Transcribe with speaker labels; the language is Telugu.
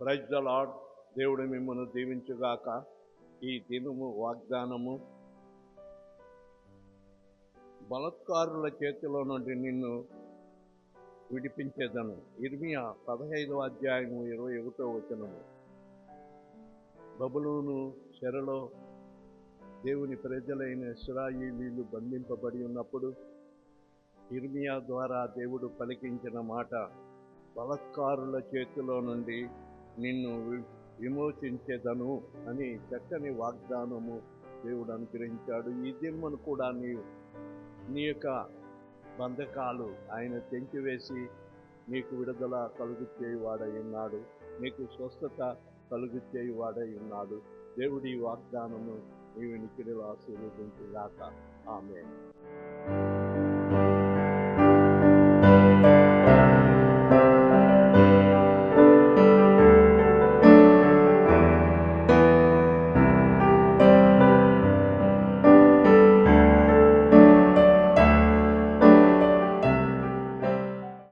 Speaker 1: Praise the lord. దేవుడు మిమ్మల్ని దీవించుగాక. ఈ దినము వాగ్దానము, బలత్కారుల చేతిలో నుండి నిన్ను విడిపించేదను. ఇర్మియా 15వ అధ్యాయము 21వ వచనము. బబులోను చెరలో దేవుని ప్రజలైన ఇశ్రాయేలీయులు బంధింపబడి ఉన్నప్పుడు ఇర్మియా ద్వారా దేవుడు పలికించిన మాట, బలత్కారుల చేతిలో నుండి నిన్ను విమోచించేదను అని చక్కని వాగ్దానము దేవుడు అనుగ్రహించాడు. ఈ దినమును కూడా నీ యొక్క బంధకాలు ఆయన తెంచివేసి నీకు విడుదల కలుగు చేయువాడై ఉన్నాడు. నీకు స్వస్థత కలుగు చేయువాడై ఉన్నాడు. దేవుడి వాగ్దానము నీ వినికిడిలో ఆశీర్వదించుగాక. ఆమేన్.